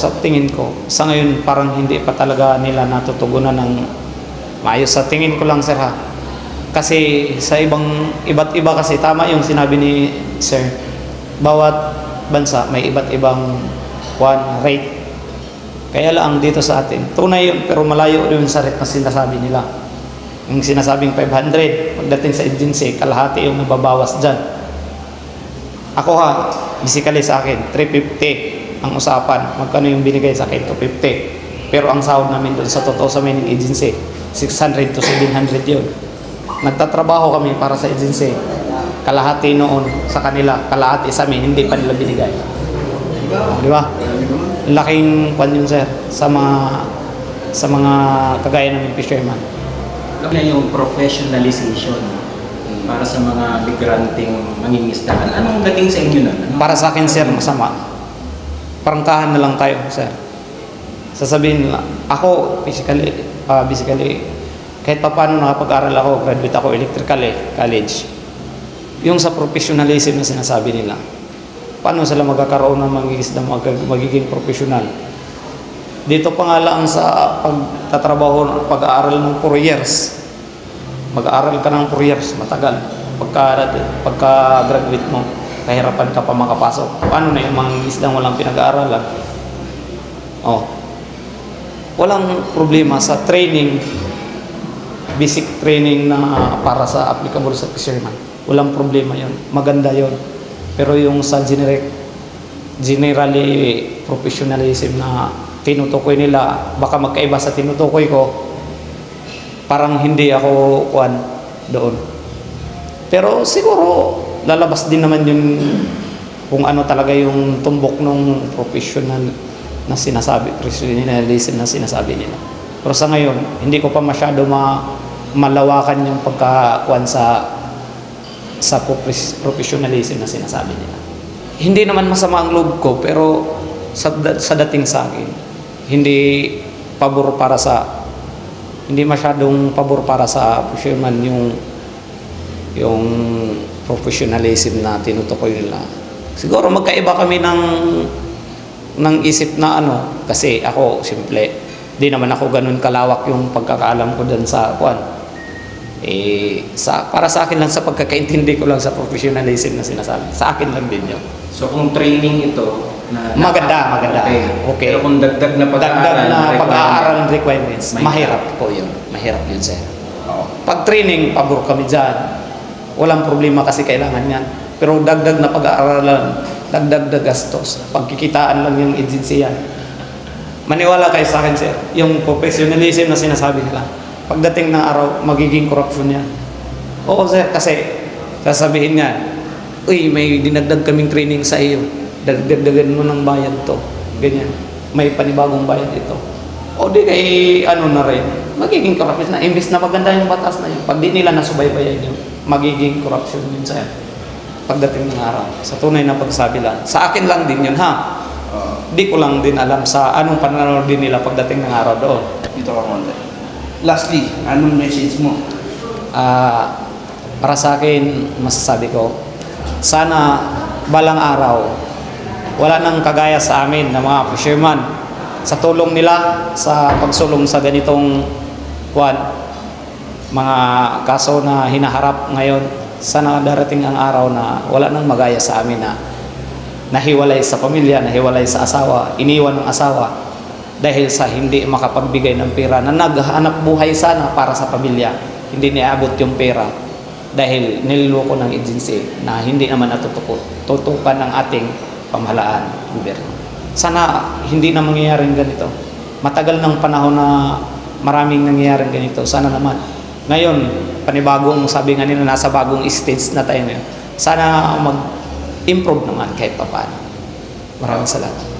sa tingin ko, sa ngayon parang hindi pa talaga nila natutugunan ng maayos. Sa tingin ko lang, sir, ha. Kasi sa iba't iba kasi, tama yung sinabi ni sir, bawat bansa may iba't ibang rate. Kaya lang dito sa atin, tunay yun, pero malayo yun sa rate na sinasabi nila. Yung sinasabing 500, pagdating sa agency, kalahati yung nababawas dyan. Ako, ha, basically sa akin, 350 ang usapan. Magkano yung binigay sa akin? 250. Pero ang sahod namin doon sa totoo sa mining agency, 600 to 700 yun. Nagtatrabaho kami para sa agency. Kalahati noon sa kanila, kalahati sa amin, hindi pa nila binigay. Di ba? Laking kwan yun, sir, sa mga kagaya namin fisherman. Ano yung professionalization para sa mga migranting mangingisda? Anong dating sa inyo nun? Para sa akin, sir, masama. Parangkahan na lang tayo, sir. Sasabihin nila, ako, basically, kahit pa paano nakapag-aral ako, graduate ako electrical college. Yung sa professionalism na sinasabi nila, paano sila magkakaroon ng mangingisda, magiging professional? Dito pa nga lang sa pagtatrabaho, pag-aaral ng 4 years. Mag-aaral ka ng 4 years, matagal. Pagka-graduate mo, kahirapan ka pa makapasok. Paano na yung mangingisda walang pinag-aaralan? Oh. Walang problema sa training, basic training na para sa applicable sa fisherman. Walang problema yon, maganda yon. Pero yung sa generally professionalism na tinutukoy nila, baka magkaiba sa tinutukoy ko, parang hindi ako doon. Pero siguro lalabas din naman yung kung ano talaga yung tumbok ng professional na sinasabi, professionalism na sinasabi nila. Pero sa ngayon, hindi ko pa masyado malawakan yung pagkakuan sa professionalism na sinasabi nila. Hindi naman masama ang loob ko, pero sa dating sa akin, hindi masyadong pabor para sa fisherman yung professionalism na tinutukoy nila. Siguro magkaiba kami ng isip na kasi ako simple, di naman ako ganun kalawak yung pagkakaalam ko dun sa para sa akin lang, sa pagkakaintindi ko lang sa professionalism na sinasabi, sa akin lang din yun. So kung training ito na maganda. Okay. Pero kung dagdag na pag-aaral requirements, mahirap po yun. Mahirap yun, sir. Pag training, pabor kami dyan. Walang problema kasi kailangan yan. Pero dagdag na pag-aaralan, dagdag na gastos, pagkikitaan lang yung agency yan. Maniwala kayo sa akin, sir, yung professionalism na sinasabi nila, pagdating ng araw, magiging corruption yan. Oo, sir, kasi sasabihin nga, uy, may dinagdag kaming training sa iyo, dagdagan mo ng bayad to, ganyan, may panibagong bayad ito. O di kay na rin, magiging corruption na, imbis na maganda yung batas na yun, pag di nila nasubaybayan yun, magiging corruption yun sa'yo pagdating ng araw. Sa tunay na pagsabi lang, sa akin lang din yun, ha. Di ko lang din alam sa anong pananaw din nila pagdating ng araw doon. Dito ka konti. Lastly, anong message mo? Para sa akin, masasabi ko, sana balang araw wala nang kagaya sa amin na mga fisherman, sa tulong nila sa pagsulong sa ganitong mga kaso na hinaharap ngayon. Sana darating ang araw na wala nang magaya sa amin na nahiwalay sa pamilya, nahiwalay sa asawa, iniwan ng asawa dahil sa hindi makapagbigay ng pera, na naghahanap buhay sana para sa pamilya, hindi niabot yung pera dahil nililoko ng agency na hindi naman tutukan ng ating pamahalaan, gobyerno. Sana hindi na mangyayaring ganito. Matagal ng panahon na maraming nangyayaring ganito. Sana naman ngayon, panibagong, sabi nga nila, nasa bagong stage na tayo ngayon. Sana mag-improve naman kahit papaano. Maraming salamat.